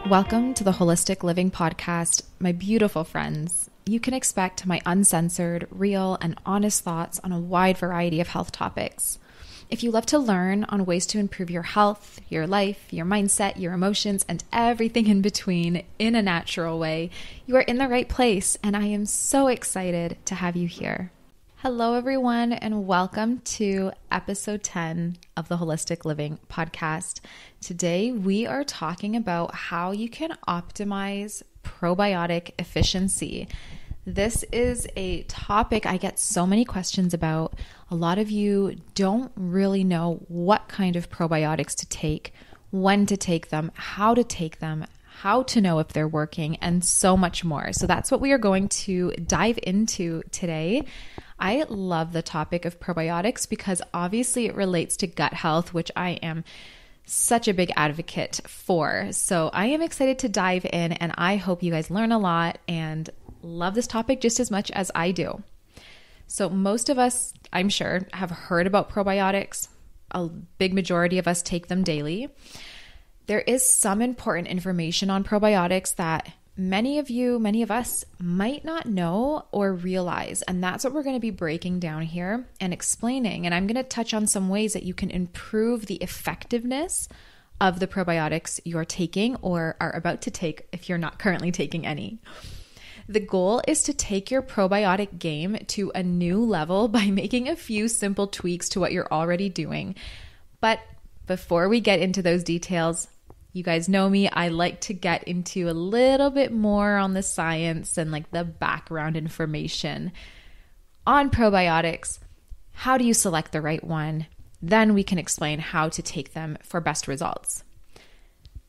Welcome to the Holistic Living Podcast, my beautiful friends. You can expect my uncensored, real, and honest thoughts on a wide variety of health topics. If you love to learn on ways to improve your health, your life, your mindset, your emotions, and everything in between in a natural way, you are in the right place, and I am so excited to have you here. Hello, everyone, and welcome to episode 10 of the Holistic Living Podcast. Today, we are talking about how you can optimize probiotic efficiency. This is a topic I get so many questions about. A lot of you don't really know what kind of probiotics to take, when to take them, how to know if they're working, and so much more. So that's what we are going to dive into today. I love the topic of probiotics because obviously it relates to gut health, which I am such a big advocate for. So I am excited to dive in, and I hope you guys learn a lot and love this topic just as much as I do. So most of us, I'm sure, have heard about probiotics. A big majority of us take them daily. There is some important information on probiotics that many of us might not know or realize. And that's what we're going to be breaking down here and explaining. And I'm going to touch on some ways that you can improve the effectiveness of the probiotics you're taking or are about to take if you're not currently taking any. The goal is to take your probiotic game to a new level by making a few simple tweaks to what you're already doing. But before we get into those details, you guys know me, I like to get into a little bit more on the science and like the background information on probiotics. How do you select the right one? Then we can explain how to take them for best results.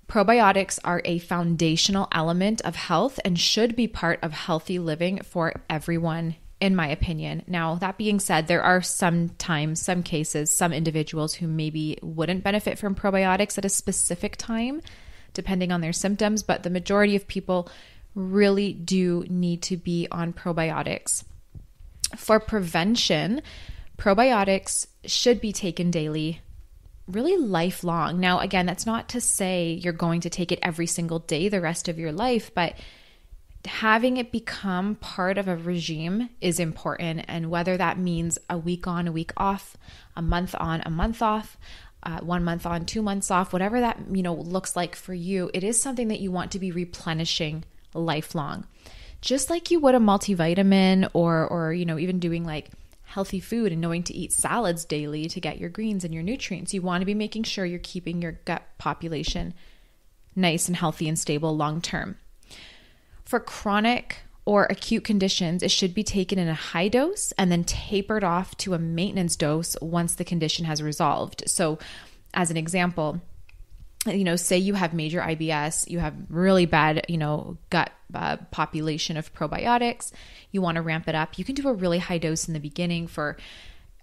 Probiotics are a foundational element of health and should be part of healthy living for everyone, in my opinion. Now, that being said, there are some cases, some individuals who maybe wouldn't benefit from probiotics at a specific time, depending on their symptoms, but the majority of people really do need to be on probiotics. For prevention, probiotics should be taken daily, really lifelong. Now, again, that's not to say you're going to take it every single day the rest of your life, but having it become part of a regime is important. And whether that means a week on, a week off, a month on, a month off, 1 month on, 2 months off, whatever that, looks like for you, it is something that you want to be replenishing lifelong. Just like you would a multivitamin or even doing like healthy food and knowing to eat salads daily to get your greens and your nutrients. You want to be making sure you're keeping your gut population nice and healthy and stable long term. For chronic or acute conditions, it should be taken in a high dose and then tapered off to a maintenance dose once the condition has resolved. So as an example, say you have major IBS, you have really bad, gut population of probiotics, you want to ramp it up. You can do a really high dose in the beginning for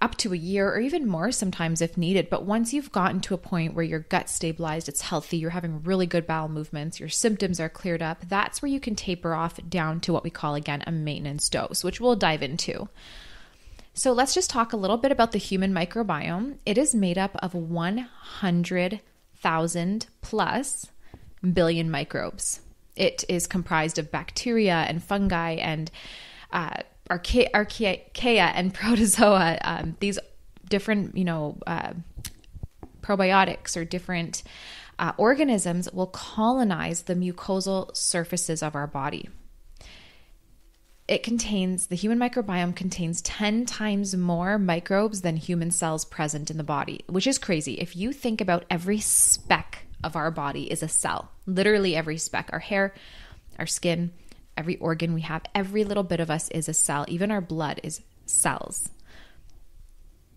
up to a year or even more sometimes if needed. But once you've gotten to a point where your gut's stabilized, it's healthy, you're having really good bowel movements, your symptoms are cleared up, that's where you can taper off down to what we call, again, a maintenance dose, which we'll dive into. So let's just talk a little bit about the human microbiome. It is made up of 100,000 plus billion microbes. It is comprised of bacteria and fungi and archaea and protozoa, these different, probiotics or different organisms will colonize the mucosal surfaces of our body. The human microbiome contains 10 times more microbes than human cells present in the body, which is crazy. If you think about every speck of our body is a cell, literally every speck, our hair, our skin, every organ we have, every little bit of us is a cell. Even our blood is cells.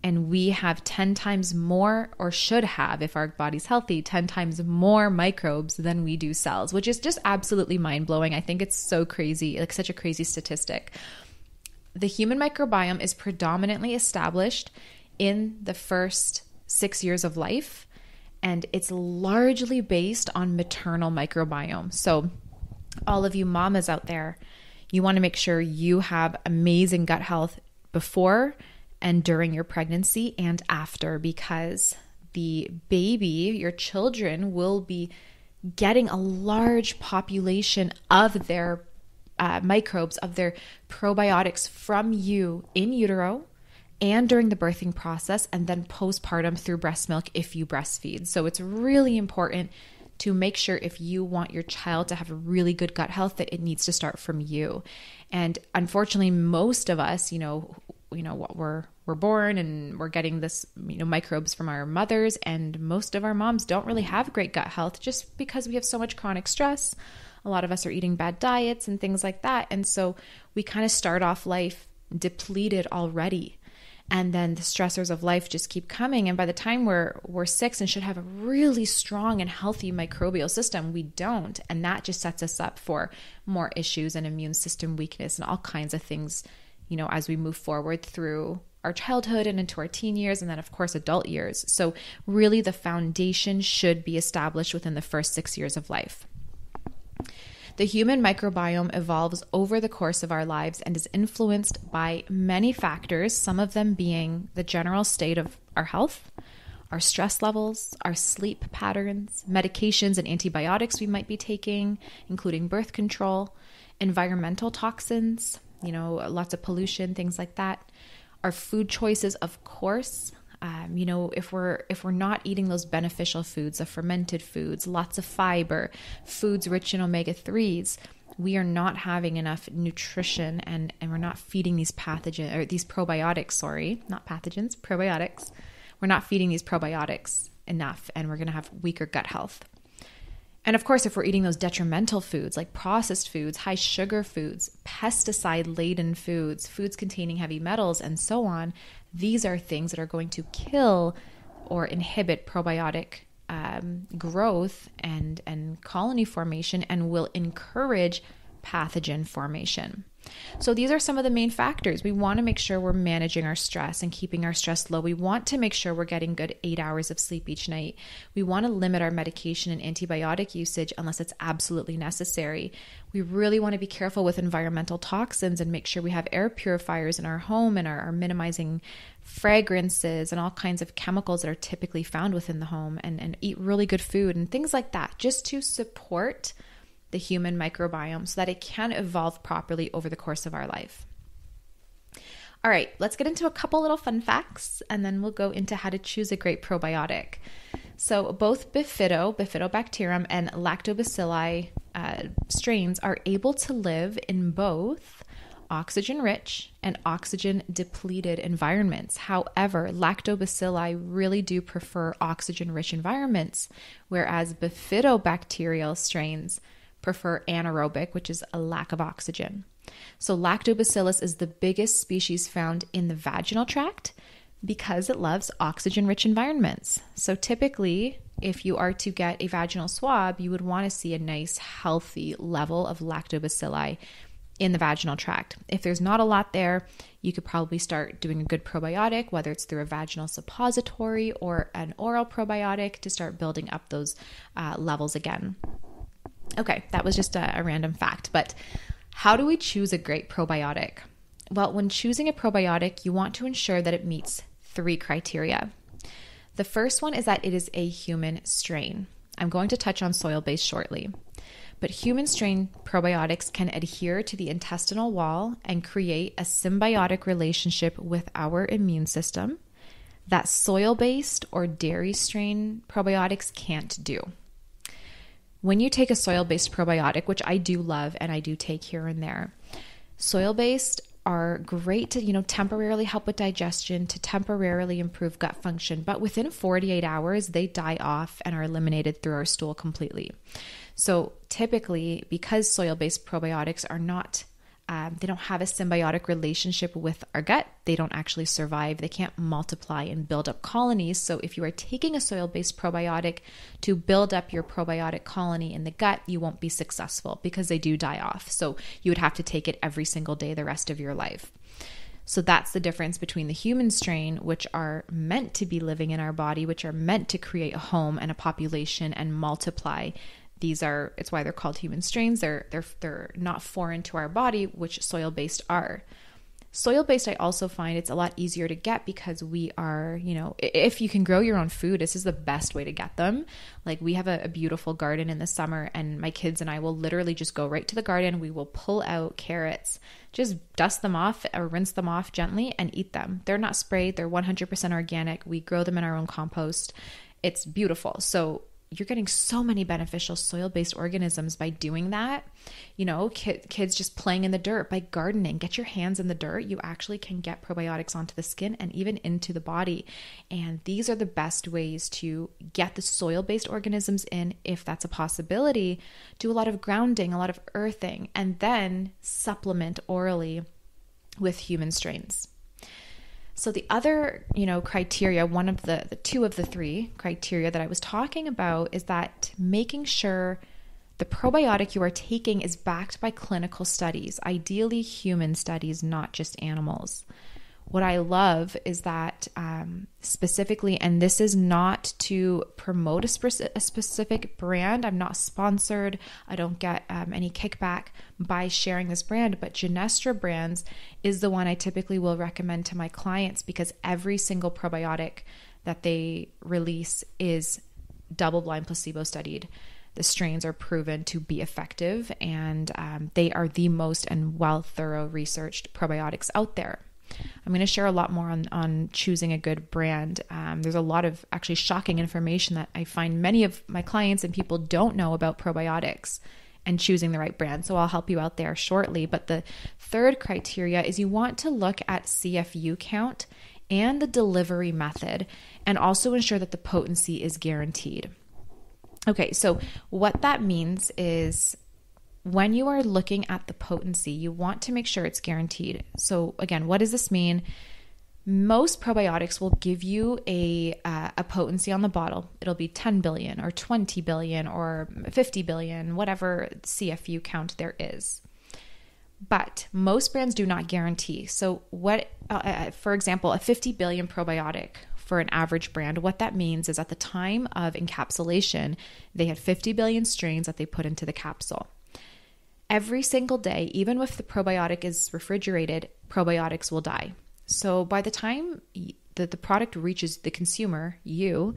And we have 10 times more, or should have, if our body's healthy, 10 times more microbes than we do cells, which is just absolutely mind-blowing. I think it's so crazy, like such a crazy statistic. The human microbiome is predominantly established in the first 6 years of life, and it's largely based on maternal microbiome. So all of you mamas out there, you want to make sure you have amazing gut health before and during your pregnancy and after, because the baby, your children, will be getting a large population of their microbes, of their probiotics from you in utero and during the birthing process, and then postpartum through breast milk if you breastfeed. So it's really important to make sure, if you want your child to have a really good gut health, that it needs to start from you. And unfortunately, most of us, what we're born and we're getting this, microbes from our mothers, and most of our moms don't really have great gut health just because we have so much chronic stress. A lot of us are eating bad diets and things like that. And so we kind of start off life depleted already. And then the stressors of life just keep coming. And by the time we're 6 and should have a really strong and healthy microbial system, we don't. And that just sets us up for more issues and immune system weakness and all kinds of things, as we move forward through our childhood and into our teen years, and then of course adult years. So really the foundation should be established within the first 6 years of life. The human microbiome evolves over the course of our lives and is influenced by many factors, some of them being the general state of our health, our stress levels, our sleep patterns, medications and antibiotics we might be taking, including birth control, environmental toxins, lots of pollution, things like that, our food choices, of course. If we're not eating those beneficial foods, the fermented foods, lots of fiber, foods rich in omega-3s, we are not having enough nutrition and we're not feeding these probiotics, not pathogens, probiotics. We're not feeding these probiotics enough, and we're going to have weaker gut health. And of course, if we're eating those detrimental foods like processed foods, high sugar foods, pesticide-laden foods, foods containing heavy metals, and so on, these are things that are going to kill or inhibit probiotic growth and colony formation, and will encourage pathogen formation. So these are some of the main factors. We want to make sure we're managing our stress and keeping our stress low. We want to make sure we're getting good 8 hours of sleep each night. We want to limit our medication and antibiotic usage unless it's absolutely necessary. We really want to be careful with environmental toxins and make sure we have air purifiers in our home and are minimizing fragrances and all kinds of chemicals that are typically found within the home, and eat really good food and things like that, just to support the human microbiome so that it can evolve properly over the course of our life. All right, let's get into a couple little fun facts, and then we'll go into how to choose a great probiotic. So both Bifidobacterium and Lactobacilli strains are able to live in both oxygen-rich and oxygen-depleted environments. However, Lactobacilli really do prefer oxygen-rich environments, whereas Bifidobacterial strains prefer anaerobic, which is a lack of oxygen. So Lactobacillus is the biggest species found in the vaginal tract because it loves oxygen-rich environments. So typically, if you are to get a vaginal swab, you would want to see a nice, healthy level of Lactobacilli in the vaginal tract. If there's not a lot there, you could probably start doing a good probiotic, whether it's through a vaginal suppository or an oral probiotic, to start building up those levels again. Okay, that was just a random fact, but how do we choose a great probiotic? Well, when choosing a probiotic, you want to ensure that it meets 3 criteria. The first one is that it is a human strain. I'm going to touch on soil-based shortly, but human strain probiotics can adhere to the intestinal wall and create a symbiotic relationship with our immune system that soil-based or dairy strain probiotics can't do. When you take a soil-based probiotic, which I do love and I do take here and there, soil-based are great to, temporarily help with digestion, to temporarily improve gut function, but within 48 hours, they die off and are eliminated through our stool completely. So typically, because soil-based probiotics are not, they don't have a symbiotic relationship with our gut, they don't actually survive. They can't multiply and build up colonies. So if you are taking a soil-based probiotic to build up your probiotic colony in the gut, you won't be successful because they do die off. So you would have to take it every single day the rest of your life. So that's the difference between the human strain, which are meant to be living in our body, which are meant to create a home and a population and multiply. It's why they're called human strains. They're not foreign to our body, which soil-based are. Soil-based, I also find it's a lot easier to get because we are, if you can grow your own food, this is the best way to get them. Like we have a beautiful garden in the summer, and my kids and I will literally just go right to the garden. We will pull out carrots, just dust them off or rinse them off gently and eat them. They're not sprayed. They're 100% organic. We grow them in our own compost. It's beautiful. So you're getting so many beneficial soil-based organisms by doing that. Kids just playing in the dirt, by gardening, get your hands in the dirt. You actually can get probiotics onto the skin and even into the body. And these are the best ways to get the soil-based organisms in, if that's a possibility. Do a lot of grounding, a lot of earthing, and then supplement orally with human strains. So the other, criteria, one of the two of the three criteria that I was talking about is that making sure the probiotic you are taking is backed by clinical studies, ideally human studies, not just animals. What I love is that specifically, and this is not to promote a specific brand. I'm not sponsored. I don't get any kickback by sharing this brand, but Genestra Brands is the one I typically will recommend to my clients because every single probiotic that they release is double-blind placebo studied. The strains are proven to be effective, and they are the most and thorough researched probiotics out there. I'm going to share a lot more on choosing a good brand. There's a lot of actually shocking information that I find many of my clients and people don't know about probiotics and choosing the right brand. So I'll help you out there shortly. But the third criteria is you want to look at CFU count and the delivery method, and also ensure that the potency is guaranteed. Okay, so what that means is when you are looking at the potency, you want to make sure it's guaranteed. So again, what does this mean? Most probiotics will give you a potency on the bottle. It'll be 10 billion or 20 billion or 50 billion, whatever CFU count there is. But most brands do not guarantee. So what, for example, a 50 billion probiotic for an average brand, what that means is at the time of encapsulation, they had 50 billion strains that they put into the capsule. Every single day, even if the probiotic is refrigerated, probiotics will die. So by the time the product reaches the consumer, you,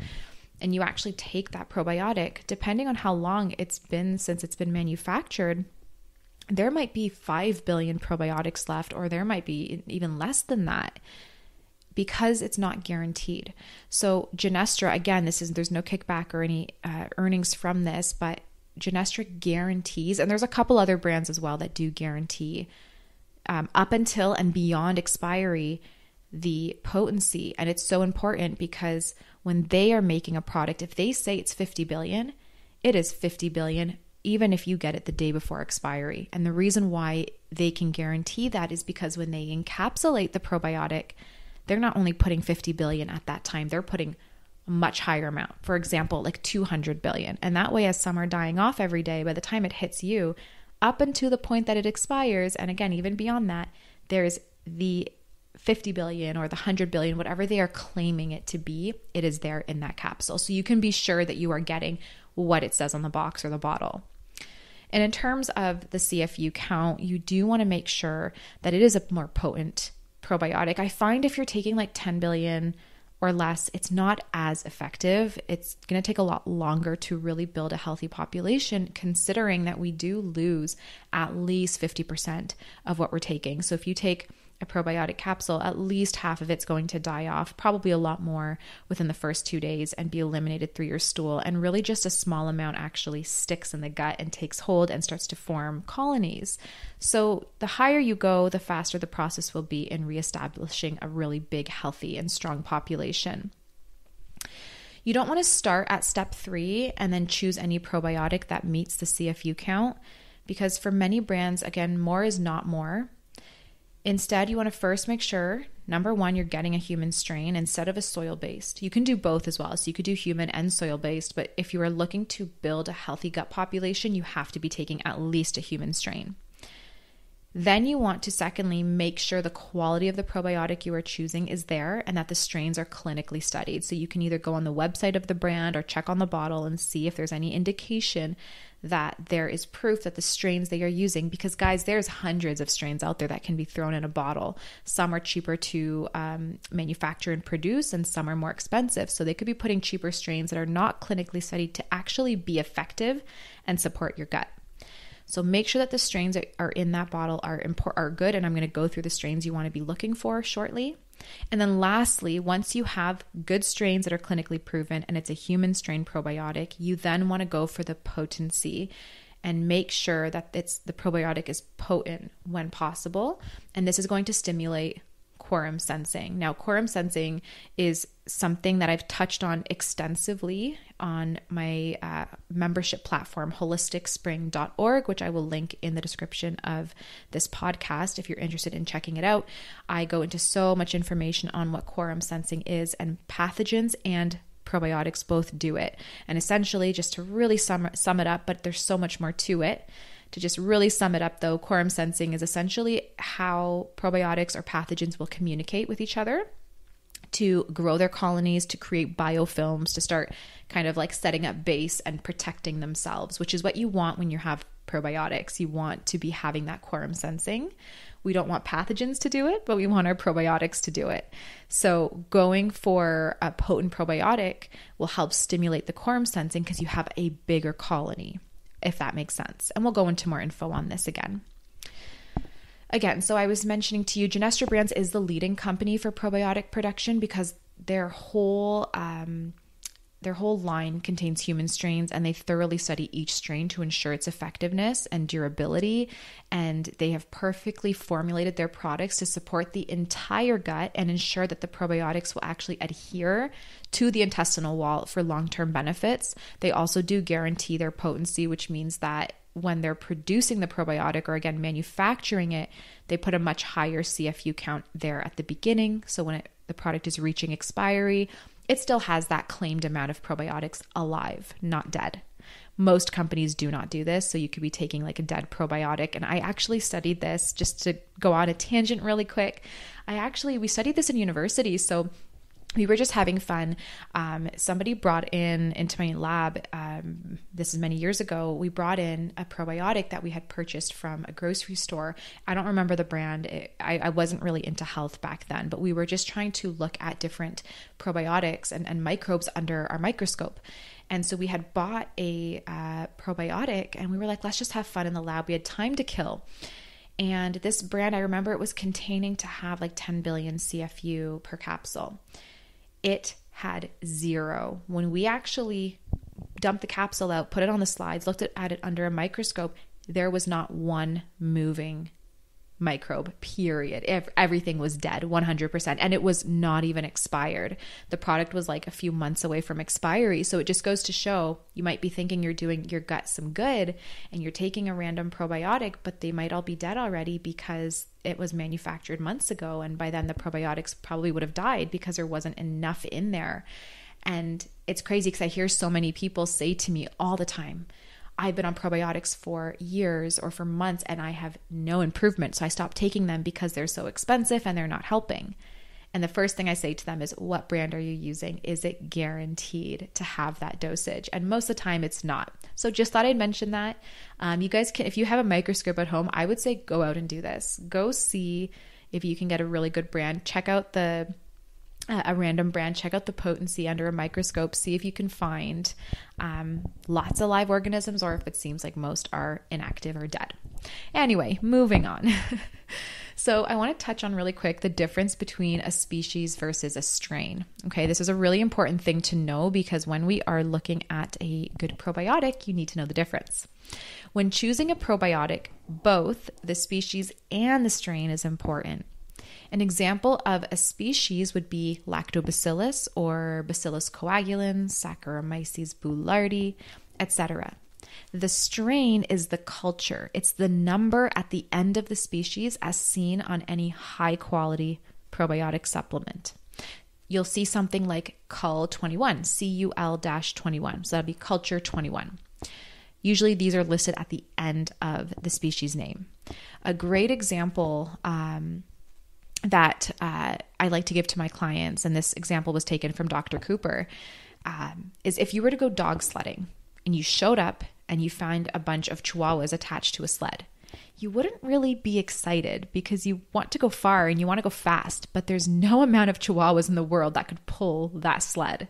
and you actually take that probiotic, depending on how long it's been since it's been manufactured, there might be 5 billion probiotics left, or there might be even less than that, because it's not guaranteed. So Genestra, again, there's no kickback or any earnings from this, but Genestra guarantees, and there's a couple other brands as well that do guarantee up until and beyond expiry the potency. And it's so important because when they are making a product, if they say it's 50 billion, it is 50 billion, even if you get it the day before expiry. And the reason why they can guarantee that is because when they encapsulate the probiotic, they're not only putting 50 billion at that time, they're putting a much higher amount. For example, like 200 billion. And that way, as some are dying off every day, by the time it hits you, up until the point that it expires, and again, even beyond that, there's the 50 billion or the 100 billion, whatever they are claiming it to be, it is there in that capsule. So you can be sure that you are getting what it says on the box or the bottle. And in terms of the CFU count, you do want to make sure that it is a more potent probiotic. I find if you're taking like 10 billion or less, it's not as effective. It's going to take a lot longer to really build a healthy population, considering that we do lose at least 50% of what we're taking. So if you take a probiotic capsule, at least half of it's going to die off, probably a lot more within the first 2 days, and be eliminated through your stool. And really just a small amount actually sticks in the gut and takes hold and starts to form colonies. So the higher you go, the faster the process will be in reestablishing a really big, healthy, and strong population. You don't want to start at step 3 and then choose any probiotic that meets the CFU count, because for many brands, again, more is not more. Instead, you want to first make sure, number 1, you're getting a human strain instead of a soil-based. You can do both as well. So you could do human and soil-based, but if you are looking to build a healthy gut population, you have to be taking at least a human strain. Then you want to, secondly, make sure the quality of the probiotic you are choosing is there and that the strains are clinically studied. So you can either go on the website of the brand or check on the bottle and see if there's any indication that there is proof that the strains they are using, because guys, there's hundreds of strains out there that can be thrown in a bottle. Some are cheaper to manufacture and produce, and some are more expensive. So they could be putting cheaper strains that are not clinically studied to actually be effective and support your gut. So make sure that the strains that are in that bottle are good. And I'm going to go through the strains you want to be looking for shortly. And then lastly, once you have good strains that are clinically proven and it's a human strain probiotic, you then want to go for the potency and make sure that the probiotic is potent when possible. And this is going to stimulate quorum sensing. Now, quorum sensing is something that I've touched on extensively on my membership platform, holisticspring.org, which I will link in the description of this podcast if you're interested in checking it out. I go into so much information on what quorum sensing is, and pathogens and probiotics both do it. And essentially, just to really sum it up, but there's so much more to it. To just really sum it up though, quorum sensing is essentially how probiotics or pathogens will communicate with each other to grow their colonies, to create biofilms, to start kind of like setting up base and protecting themselves, which is what you want when you have probiotics. You want to be having that quorum sensing. We don't want pathogens to do it, but we want our probiotics to do it. So going for a potent probiotic will help stimulate the quorum sensing because you have a bigger colony, if that makes sense. And we'll go into more info on this again. So I was mentioning to you, Genestra Brands is the leading company for probiotic production because their whole line contains human strains, and they thoroughly study each strain to ensure its effectiveness and durability. And they have perfectly formulated their products to support the entire gut and ensure that the probiotics will actually adhere to the intestinal wall for long-term benefits. They also do guarantee their potency, which means that when they're producing the probiotic, or again, manufacturing it, they put a much higher CFU count there at the beginning. So when the product is reaching expiry, it still has that claimed amount of probiotics alive, not dead. Most companies do not do this. So you could be taking like a dead probiotic. And I actually studied this, just to go on a tangent really quick. We studied this in university. So we were just having fun. Somebody brought into my lab, this is many years ago, we brought in a probiotic that we had purchased from a grocery store. I don't remember the brand. I wasn't really into health back then, but we were just trying to look at different probiotics and microbes under our microscope. And so we had bought a probiotic, and we were like, let's just have fun in the lab. We had time to kill. And this brand, I remember it was containing to have like 10 billion CFU per capsule. It had 0. When we actually dumped the capsule out, put it on the slides, looked at it under a microscope, there was not one moving microbe, period. Everything was dead, 100%. And it was not even expired. The product was like a few months away from expiry. So it just goes to show, you might be thinking you're doing your gut some good and you're taking a random probiotic, but they might all be dead already because it was manufactured months ago. And by then the probiotics probably would have died because there wasn't enough in there. And it's crazy because I hear so many people say to me all the time, I've been on probiotics for years or for months and I have no improvement. So I stopped taking them because they're so expensive and they're not helping. And the first thing I say to them is, what brand are you using? Is it guaranteed to have that dosage? And most of the time it's not. So just thought I'd mention that. You guys can, if you have a microscope at home, I would say go out and do this. Go see if you can get a really good brand. Check out a random brand, check out the potency under a microscope, see if you can find lots of live organisms, or if it seems like most are inactive or dead. Anyway, moving on. So I want to touch on really quick the difference between a species versus a strain. Okay, this is a really important thing to know because when we are looking at a good probiotic, you need to know the difference. When choosing a probiotic, both the species and the strain is important. An example of a species would be Lactobacillus or Bacillus coagulans, Saccharomyces boulardii, etc. The strain is the culture. It's the number at the end of the species as seen on any high-quality probiotic supplement. You'll see something like Cul-21, CUL-21. So that'd be culture 21. Usually these are listed at the end of the species name. A great example that I like to give to my clients, and this example was taken from Dr. Cooper, is if you were to go dog sledding and you showed up and you find a bunch of chihuahuas attached to a sled. You wouldn't really be excited because you want to go far and you want to go fast, but there's no amount of chihuahuas in the world that could pull that sled.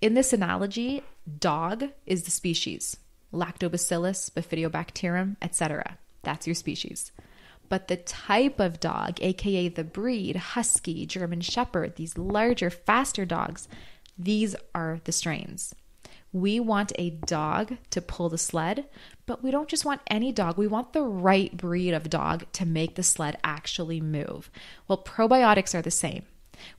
In this analogy, dog is the species. Lactobacillus, Bifidobacterium, etc. That's your species. But the type of dog, aka the breed, husky, German shepherd, these larger, faster dogs, these are the strains. We want a dog to pull the sled, but we don't just want any dog. We want the right breed of dog to make the sled actually move. Well, probiotics are the same.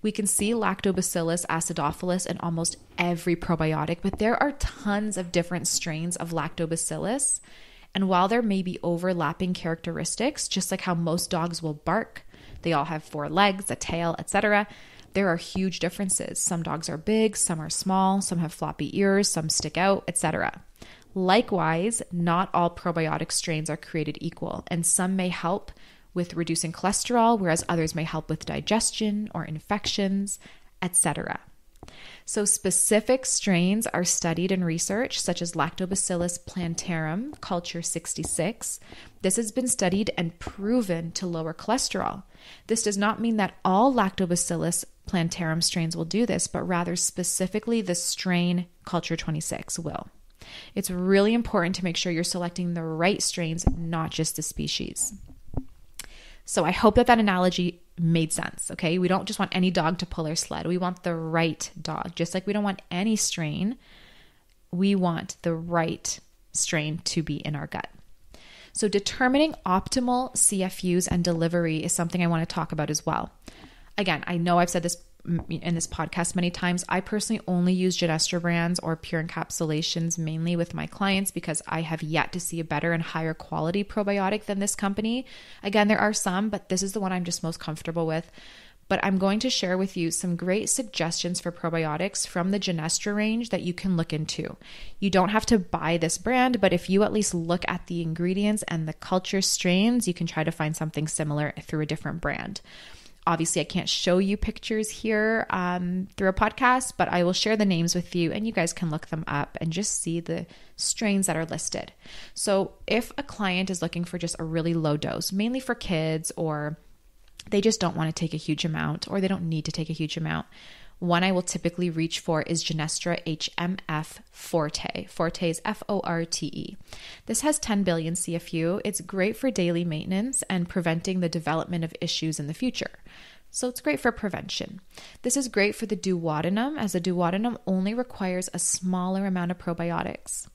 We can see Lactobacillus acidophilus in almost every probiotic, but there are tons of different strains of Lactobacillus. And while there may be overlapping characteristics, just like how most dogs will bark, they all have 4 legs, a tail, etc., there are huge differences. Some dogs are big, some are small, some have floppy ears, some stick out, etc. Likewise, not all probiotic strains are created equal, and some may help with reducing cholesterol, whereas others may help with digestion or infections, etc. So specific strains are studied in research, such as Lactobacillus plantarum, culture 66. This has been studied and proven to lower cholesterol. This does not mean that all Lactobacillus plantarum strains will do this, but rather specifically the strain culture 26 will. It's really important to make sure you're selecting the right strains, not just the species. So I hope that analogy made sense, okay? We don't just want any dog to pull our sled. We want the right dog. Just like we don't want any strain, we want the right strain to be in our gut. So determining optimal CFUs and delivery is something I want to talk about as well. Again, I know I've said this in this podcast many times. I personally only use Genestra brands or pure encapsulations mainly with my clients because I have yet to see a better and higher quality probiotic than this company. Again, there are some, but this is the one I'm just most comfortable with. But I'm going to share with you some great suggestions for probiotics from the Genestra range that you can look into. You don't have to buy this brand, but if you at least look at the ingredients and the culture strains, you can try to find something similar through a different brand. Obviously, I can't show you pictures here through a podcast, but I will share the names with you and you guys can look them up and just see the strains that are listed. So if a client is looking for just a really low dose, mainly for kids, or they just don't want to take a huge amount, or they don't need to take a huge amount, one I will typically reach for is Genestra HMF Forte. Forte is Forte. This has 10 billion CFU. It's great for daily maintenance and preventing the development of issues in the future. So it's great for prevention. This is great for the duodenum, as the duodenum only requires a smaller amount of probiotics.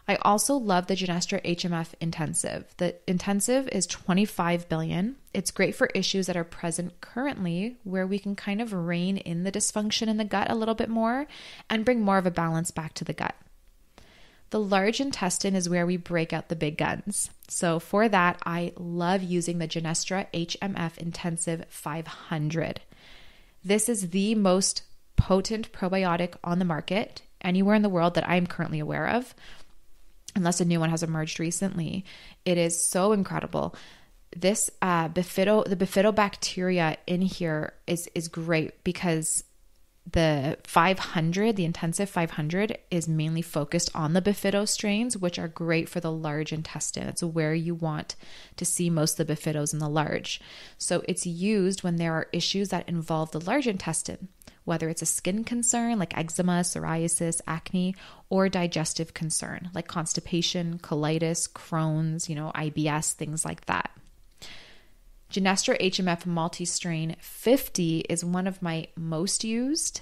I also love the Genestra HMF Intensive. The Intensive is 25 billion. It's great for issues that are present currently where we can kind of rein in the dysfunction in the gut a little bit more and bring more of a balance back to the gut. The large intestine is where we break out the big guns. So for that, I love using the Genestra HMF Intensive 500. This is the most potent probiotic on the market anywhere in the world that I'm currently aware of, unless a new one has emerged recently. It is so incredible. This the bifidobacteria in here is great because the 500, the intensive 500, is mainly focused on the bifido strains, which are great for the large intestine. It's where you want to see most of the bifidos in the large. So it's used when there are issues that involve the large intestine, whether it's a skin concern like eczema, psoriasis, acne, or digestive concern like constipation, colitis, Crohn's, IBS, things like that. Genestra HMF multi-strain 50 is one of my most used.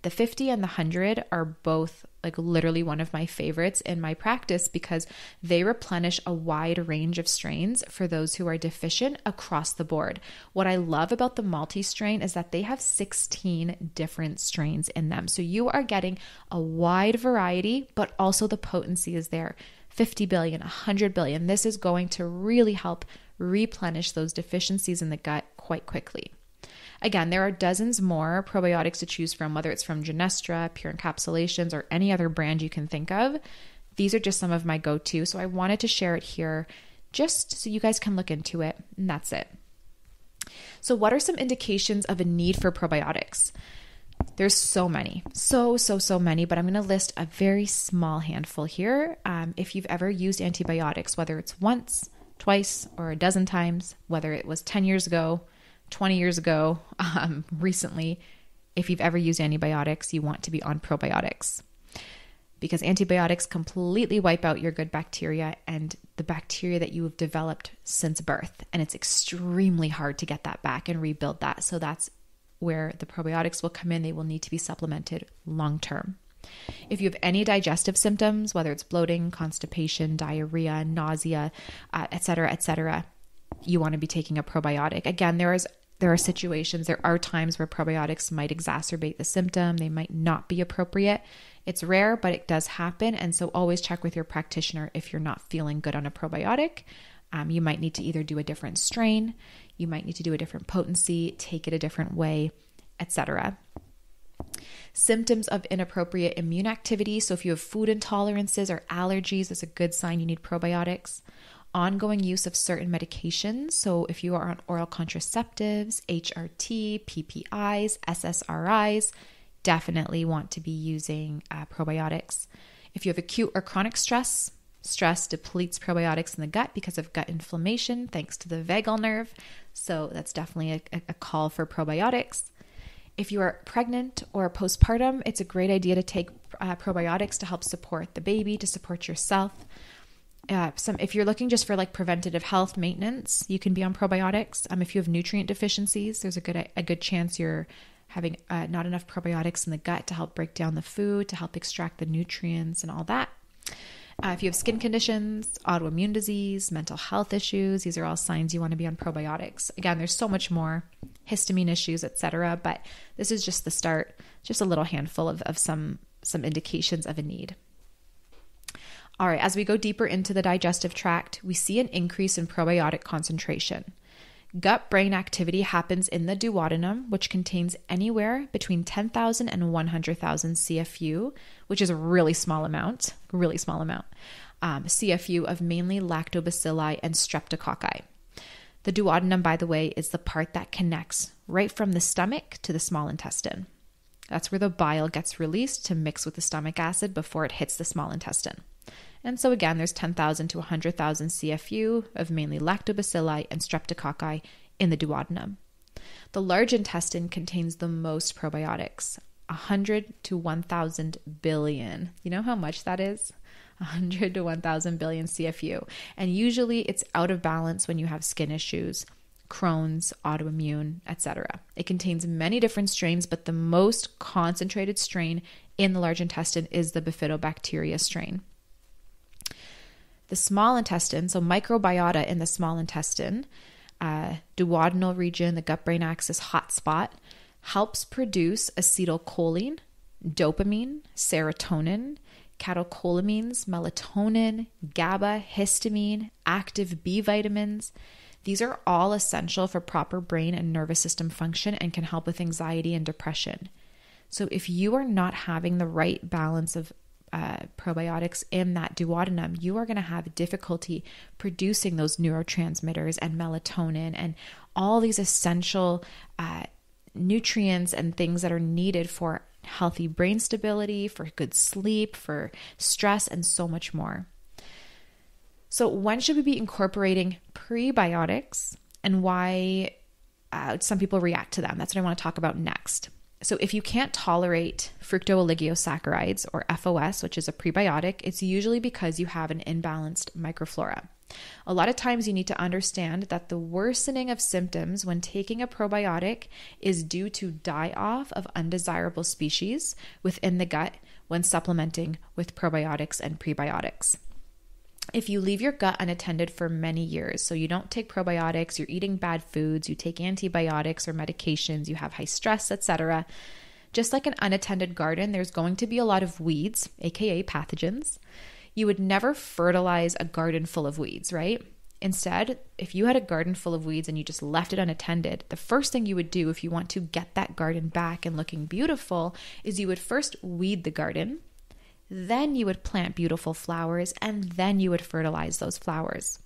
The 50 and the 100 are both like literally one of my favorites in my practice because they replenish a wide range of strains for those who are deficient across the board. What I love about the multi-strain is that they have 16 different strains in them. So you are getting a wide variety, but also the potency is there. 50 billion, 100 billion. This is going to really help replenish those deficiencies in the gut quite quickly. Again, there are dozens more probiotics to choose from, whether it's from Genestra, Pure Encapsulations, or any other brand you can think of. These are just some of my go-to, so I wanted to share it here just so you guys can look into it, and that's it. So what are some indications of a need for probiotics? There's so many, so many, but I'm going to list a very small handful here. If you've ever used antibiotics, whether it's once, twice, or a dozen times, whether it was 10 years ago, 20 years ago, recently, if you've ever used antibiotics, you want to be on probiotics, because antibiotics completely wipe out your good bacteria and the bacteria that you have developed since birth. And it's extremely hard to get that back and rebuild that. So that's where the probiotics will come in. They will need to be supplemented long term. If you have any digestive symptoms, whether it's bloating, constipation, diarrhea, nausea, etc., you want to be taking a probiotic. Again, there are situations, there are times where probiotics might exacerbate the symptom. They might not be appropriate. It's rare, but it does happen. And so always check with your practitioner if you're not feeling good on a probiotic. You might need to either do a different strain, you might need to do a different potency, take it a different way, etc. Symptoms of inappropriate immune activity. So if you have food intolerances or allergies, it's a good sign you need probiotics. Ongoing use of certain medications. So if you are on oral contraceptives, HRT, PPIs, SSRIs, definitely want to be using probiotics. If you have acute or chronic stress depletes probiotics in the gut because of gut inflammation, thanks to the vagal nerve. So that's definitely a call for probiotics. If you are pregnant or postpartum, it's a great idea to take probiotics to help support the baby, to support yourself. If you're looking just for like preventative health maintenance, you can be on probiotics. If you have nutrient deficiencies, there's a good chance you're having not enough probiotics in the gut to help break down the food, to help extract the nutrients and all that. If you have skin conditions, autoimmune disease, mental health issues, these are all signs you want to be on probiotics. Again, there's so much more, histamine issues, etc. But this is just the start, just a little handful of some indications of a need. All right, as we go deeper into the digestive tract, we see an increase in probiotic concentration. Gut-brain activity happens in the duodenum, which contains anywhere between 10,000 and 100,000 CFU, which is a really small amount, CFU of mainly lactobacilli and streptococci. The duodenum, by the way, is the part that connects right from the stomach to the small intestine. That's where the bile gets released to mix with the stomach acid before it hits the small intestine. And so again, there's 10,000 to 100,000 CFU of mainly lactobacilli and streptococci in the duodenum. The large intestine contains the most probiotics, 100 to 1,000 billion. You know how much that is? 100 to 1,000 billion CFU. And usually it's out of balance when you have skin issues, Crohn's, autoimmune, etc. It contains many different strains, but the most concentrated strain in the large intestine is the bifidobacteria strain. The small intestine, so microbiota in the small intestine, duodenal region, the gut-brain axis hotspot, helps produce acetylcholine, dopamine, serotonin, catecholamines, melatonin, GABA, histamine, active B vitamins. These are all essential for proper brain and nervous system function and can help with anxiety and depression. So if you are not having the right balance of probiotics in that duodenum, you are going to have difficulty producing those neurotransmitters and melatonin and all these essential nutrients and things that are needed for healthy brain stability, for good sleep, for stress, and so much more. So when should we be incorporating prebiotics, and why some people react to them? That's what I want to talk about next. So if you can't tolerate fructooligosaccharides, or FOS, which is a prebiotic, it's usually because you have an imbalanced microflora. A lot of times you need to understand that the worsening of symptoms when taking a probiotic is due to die-off of undesirable species within the gut when supplementing with probiotics and prebiotics. If you leave your gut unattended for many years, so you don't take probiotics, you're eating bad foods, you take antibiotics or medications, you have high stress, etc., just like an unattended garden, there's going to be a lot of weeds, aka pathogens. You would never fertilize a garden full of weeds, right? Instead, if you had a garden full of weeds and you just left it unattended, the first thing you would do if you want to get that garden back and looking beautiful is you would first weed the garden. Then you would plant beautiful flowers, and then you would fertilize those flowers.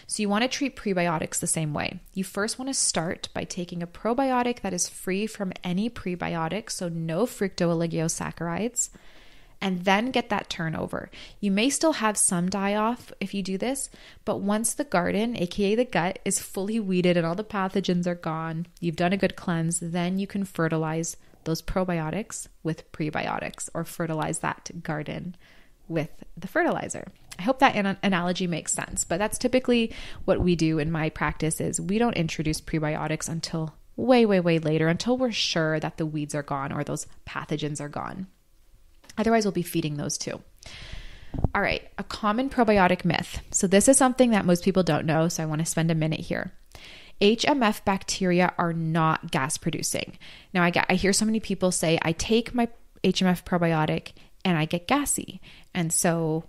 So you want to treat prebiotics the same way. You first want to start by taking a probiotic that is free from any prebiotics, so no fructooligosaccharides, and then get that turnover. You may still have some die off if you do this, but once the garden, aka the gut, is fully weeded and all the pathogens are gone, you've done a good cleanse, then you can fertilize those probiotics with prebiotics, or fertilize that garden with the fertilizer. I hope that analogy makes sense, but that's typically what we do in my practice. Is we don't introduce prebiotics until way later, until we're sure that the weeds are gone or those pathogens are gone. Otherwise, we'll be feeding those too. All right, a common probiotic myth. So this is something that most people don't know, so I want to spend a minute here. HMF bacteria are not gas producing. Now, I hear so many people say, I take my HMF probiotic and I get gassy. And so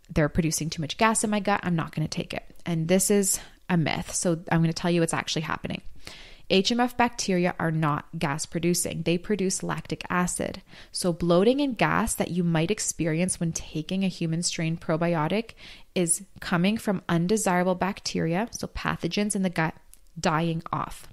they're producing too much gas in my gut. I'm not going to take it. And this is a myth. So I'm going to tell you what's actually happening. HMF bacteria are not gas producing. They produce lactic acid. So bloating and gas that you might experience when taking a human strain probiotic is coming from undesirable bacteria, so pathogens in the gut, dying off.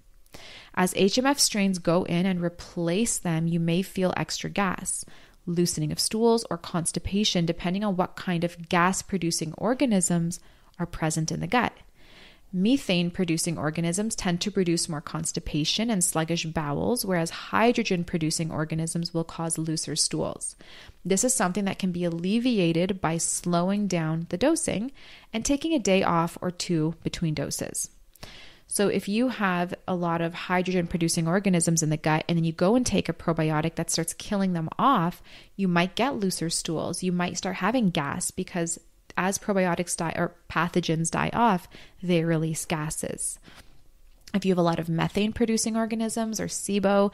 As HMF strains go in and replace them, you may feel extra gas, loosening of stools, or constipation, depending on what kind of gas-producing organisms are present in the gut. Methane-producing organisms tend to produce more constipation and sluggish bowels, whereas hydrogen-producing organisms will cause looser stools. This is something that can be alleviated by slowing down the dosing and taking a day off or two between doses. So if you have a lot of hydrogen-producing organisms in the gut and then you go and take a probiotic that starts killing them off, you might get looser stools. You might start having gas because as probiotics die or pathogens die off, they release gases. If you have a lot of methane producing organisms or SIBO,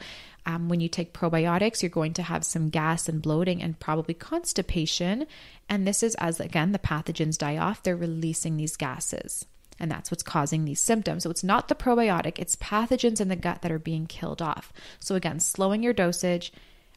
when you take probiotics, you're going to have some gas and bloating and probably constipation. And this is as, again, the pathogens die off, they're releasing these gases. And that's what's causing these symptoms. So it's not the probiotic, it's pathogens in the gut that are being killed off. So again, slowing your dosage,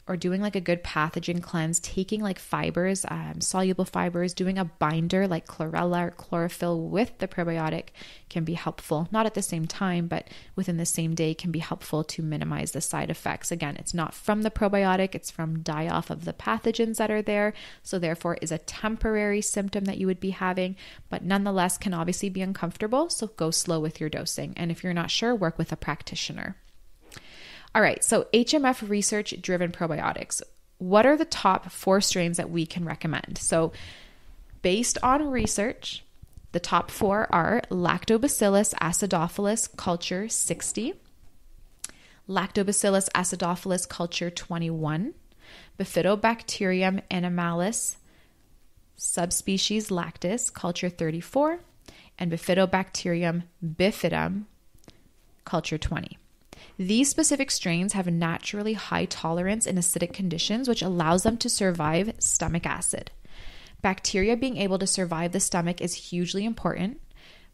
or doing like a good pathogen cleanse, taking like fibers, soluble fibers, doing a binder like chlorella or chlorophyll with the probiotic can be helpful. Not at the same time, but within the same day can be helpful to minimize the side effects. Again, it's not from the probiotic, it's from die off of the pathogens that are there. So therefore is a temporary symptom that you would be having, but nonetheless can obviously be uncomfortable. So go slow with your dosing. And if you're not sure, work with a practitioner. All right, so HMF research-driven probiotics. What are the top 4 strains that we can recommend? So based on research, the top 4 are Lactobacillus acidophilus culture 60, Lactobacillus acidophilus culture 21, Bifidobacterium animalis subspecies lactis culture 34, and Bifidobacterium bifidum culture 20. These specific strains have naturally high tolerance in acidic conditions, which allows them to survive stomach acid. Bacteria being able to survive the stomach is hugely important.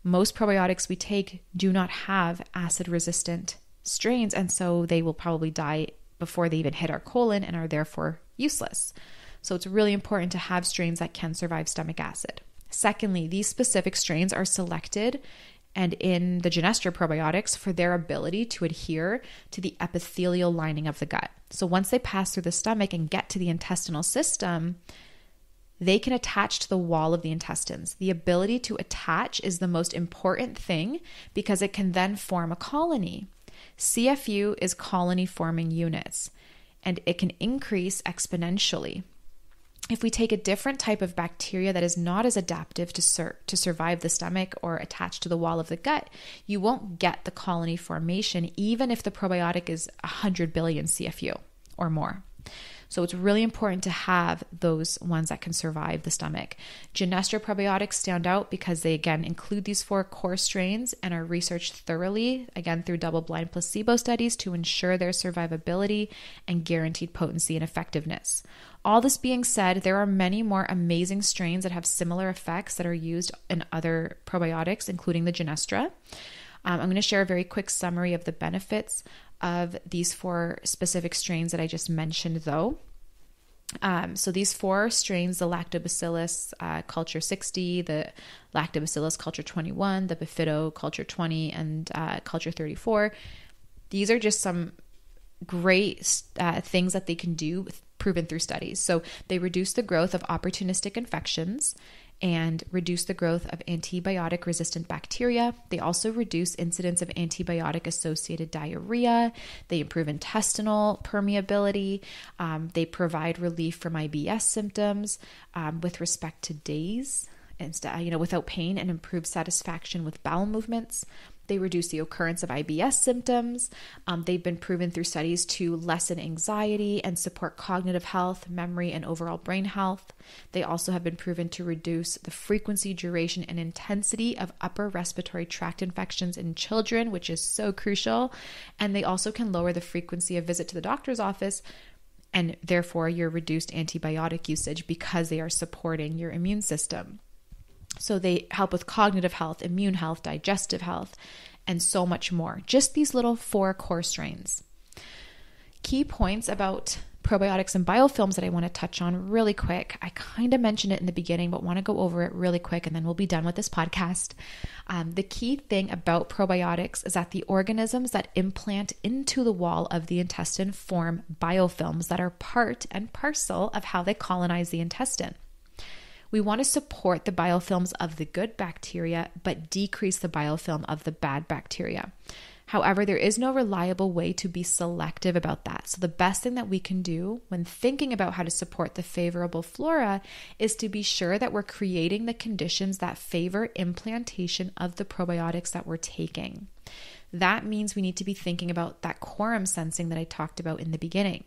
Most probiotics we take do not have acid-resistant strains, and so they will probably die before they even hit our colon and are therefore useless. So it's really important to have strains that can survive stomach acid. Secondly, these specific strains are selected and in the Genestra probiotics for their ability to adhere to the epithelial lining of the gut. So once they pass through the stomach and get to the intestinal system, they can attach to the wall of the intestines. The ability to attach is the most important thing because it can then form a colony. CFU is colony forming units, and it can increase exponentially. If we take a different type of bacteria that is not as adaptive to survive the stomach or attach to the wall of the gut, you won't get the colony formation, even if the probiotic is 100 billion CFU or more. So it's really important to have those ones that can survive the stomach. Genestra probiotics stand out because they, again, include these 4 core strains and are researched thoroughly, again, through double-blind placebo studies to ensure their survivability and guaranteed potency and effectiveness. All this being said, there are many more amazing strains that have similar effects that are used in other probiotics, including the Genestra. I'm going to share a very quick summary of the benefits of these 4 specific strains that I just mentioned, though. So these 4 strains, the Lactobacillus culture 60, the Lactobacillus culture 21, the Bifido culture 20, and culture 34, these are just some great things that they can do, proven through studies. So they reduce the growth of opportunistic infections and reduce the growth of antibiotic resistant bacteria. They also reduce incidence of antibiotic associated diarrhea. They improve intestinal permeability. They provide relief from IBS symptoms with respect to days, without pain, and improve satisfaction with bowel movements. They reduce the occurrence of IBS symptoms. They've been proven through studies to lessen anxiety and support cognitive health, memory, and overall brain health. They also have been proven to reduce the frequency, duration, and intensity of upper respiratory tract infections in children, which is so crucial. And they also can lower the frequency of visit to the doctor's office and therefore your reduced antibiotic usage because they are supporting your immune system. So they help with cognitive health, immune health, digestive health, and so much more. Just these little 4 core strains. Key points about probiotics and biofilms that I want to touch on really quick. I kind of mentioned it in the beginning, but want to go over it really quick and then we'll be done with this podcast. The key thing about probiotics is that the organisms that implant into the wall of the intestine form biofilms that are part and parcel of how they colonize the intestine. We want to support the biofilms of the good bacteria, but decrease the biofilm of the bad bacteria. However, there is no reliable way to be selective about that. So the best thing that we can do when thinking about how to support the favorable flora is to be sure that we're creating the conditions that favor implantation of the probiotics that we're taking. That means we need to be thinking about that quorum sensing that I talked about in the beginning.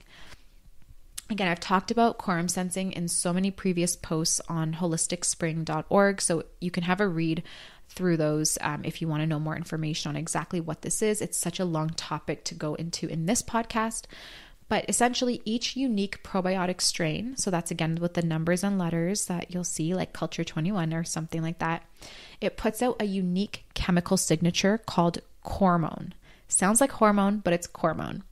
Again, I've talked about quorum sensing in so many previous posts on holisticspring.org, so you can have a read through those if you want to know more information on exactly what this is. It's such a long topic to go into in this podcast, but essentially each unique probiotic strain, so that's again with the numbers and letters that you'll see like culture 21 or something like that, it puts out a unique chemical signature called quorum. Sounds like hormone, but it's quorum.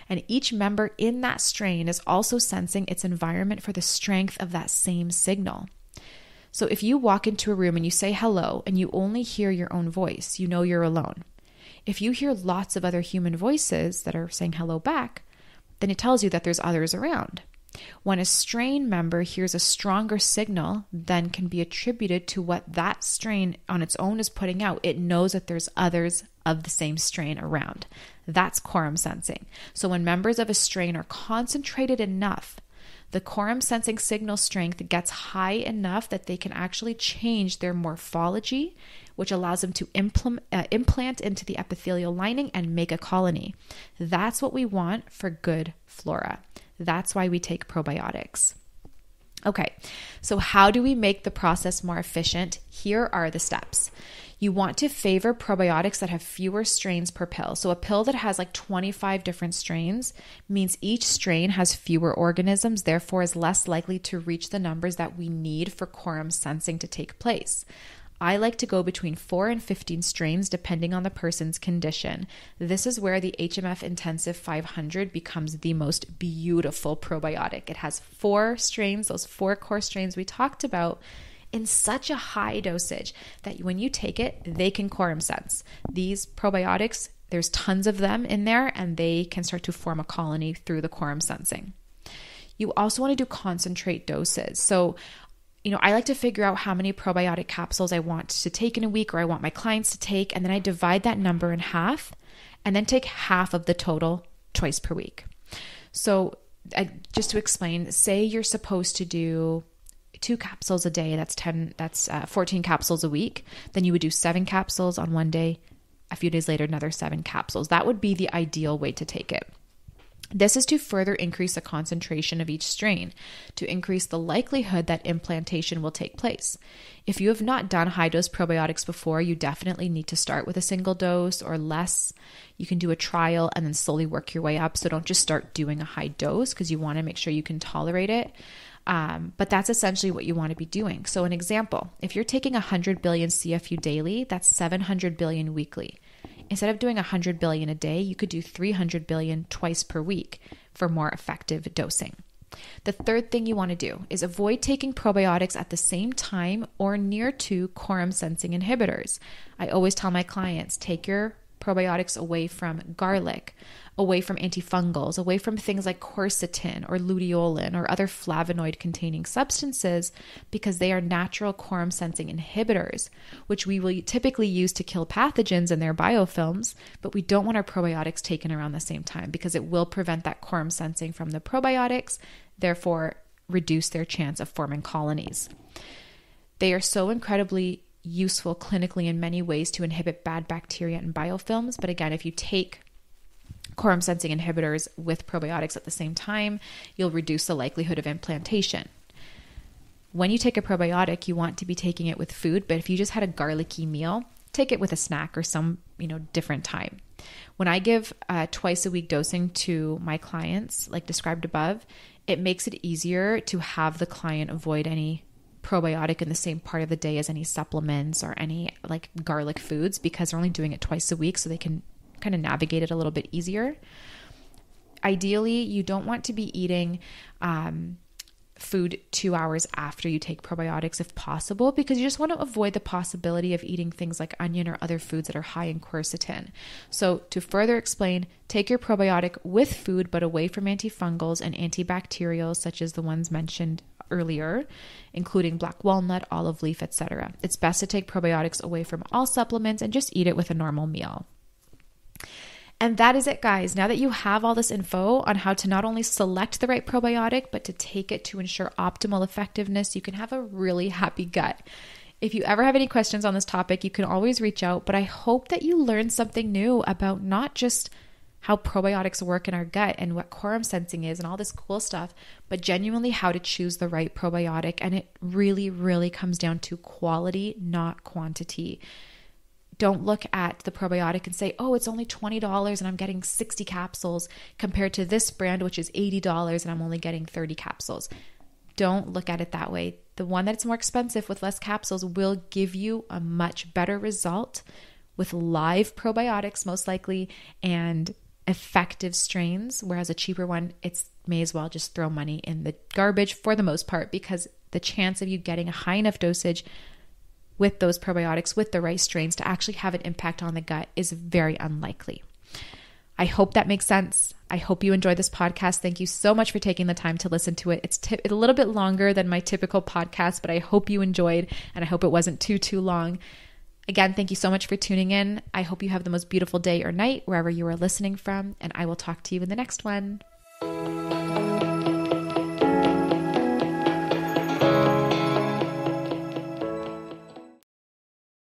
And each member in that strain is also sensing its environment for the strength of that same signal. So if you walk into a room and you say hello and you only hear your own voice, you know you're alone. If you hear lots of other human voices that are saying hello back, then it tells you that there's others around. When a strain member hears a stronger signal than can be attributed to what that strain on its own is putting out, it knows that there's others of the same strain around. That's quorum sensing. So when members of a strain are concentrated enough, the quorum sensing signal strength gets high enough that they can actually change their morphology, which allows them to implant into the epithelial lining and make a colony. That's what we want for good flora. That's why we take probiotics. Okay, so how do we make the process more efficient? Here are the steps. You want to favor probiotics that have fewer strains per pill. So a pill that has like 25 different strains means each strain has fewer organisms, therefore is less likely to reach the numbers that we need for quorum sensing to take place. I like to go between 4 and 15 strains depending on the person's condition. This is where the HMF Intensive 500 becomes the most beautiful probiotic. It has 4 strains, those 4 core strains we talked about, in such a high dosage that when you take it, they can quorum sense. These probiotics, there's tons of them in there and they can start to form a colony through the quorum sensing. You also want to do concentrate doses. So I like to figure out how many probiotic capsules I want to take in a week or I want my clients to take, and then I divide that number in half and then take half of the total twice per week. So just to explain, say you're supposed to do 2 capsules a day, that's 14 capsules a week. Then you would do 7 capsules on one day, a few days later, another 7 capsules. That would be the ideal way to take it. This is to further increase the concentration of each strain, to increase the likelihood that implantation will take place. If you have not done high-dose probiotics before, you definitely need to start with a single dose or less. You can do a trial and then slowly work your way up. So don't just start doing a high dose because you want to make sure you can tolerate it. But that's essentially what you want to be doing. So an example, if you're taking 100 billion CFU daily, that's 700 billion weekly. Instead of doing 100 billion a day, you could do 300 billion twice per week for more effective dosing. The third thing you want to do is avoid taking probiotics at the same time or near to quorum sensing inhibitors. I always tell my clients, take your probiotics away from garlic, away from antifungals, away from things like quercetin or luteolin or other flavonoid containing substances, because they are natural quorum sensing inhibitors, which we will typically use to kill pathogens in their biofilms, but we don't want our probiotics taken around the same time because it will prevent that quorum sensing from the probiotics, therefore reduce their chance of forming colonies. They are so incredibly useful clinically in many ways to inhibit bad bacteria and biofilms. But again, if you take quorum sensing inhibitors with probiotics at the same time, you'll reduce the likelihood of implantation. When you take a probiotic, you want to be taking it with food, but if you just had a garlicky meal, take it with a snack or some, different time. When I give twice a week dosing to my clients, like described above, it makes it easier to have the client avoid any probiotic in the same part of the day as any supplements or any like garlic foods, because they're only doing it twice a week, so they can kind of navigate it a little bit easier. Ideally, you don't want to be eating food 2 hours after you take probiotics if possible, because you just want to avoid the possibility of eating things like onion or other foods that are high in quercetin. So to further explain, take your probiotic with food but away from antifungals and antibacterials such as the ones mentioned earlier, including black walnut, olive leaf, etc. It's best to take probiotics away from all supplements and just eat it with a normal meal. And that is it, guys. Now that you have all this info on how to not only select the right probiotic, but to take it to ensure optimal effectiveness, you can have a really happy gut. If you ever have any questions on this topic, you can always reach out, but I hope that you learned something new about not just how probiotics work in our gut and what quorum sensing is and all this cool stuff, but genuinely how to choose the right probiotic. And it really, really comes down to quality, not quantity. Don't look at the probiotic and say, oh, it's only $20 and I'm getting 60 capsules compared to this brand, which is $80 and I'm only getting 30 capsules. Don't look at it that way. The one that's more expensive with less capsules will give you a much better result with live probiotics, most likely, and effective strains, whereas a cheaper one, it's may as well just throw money in the garbage for the most part, because the chance of you getting a high enough dosage with those probiotics, with the right strains to actually have an impact on the gut is very unlikely. I hope that makes sense. I hope you enjoyed this podcast. Thank you so much for taking the time to listen to it. It's a little bit longer than my typical podcast, but I hope you enjoyed, and I hope it wasn't too long. Again, thank you so much for tuning in. I hope you have the most beautiful day or night wherever you are listening from, and I will talk to you in the next one.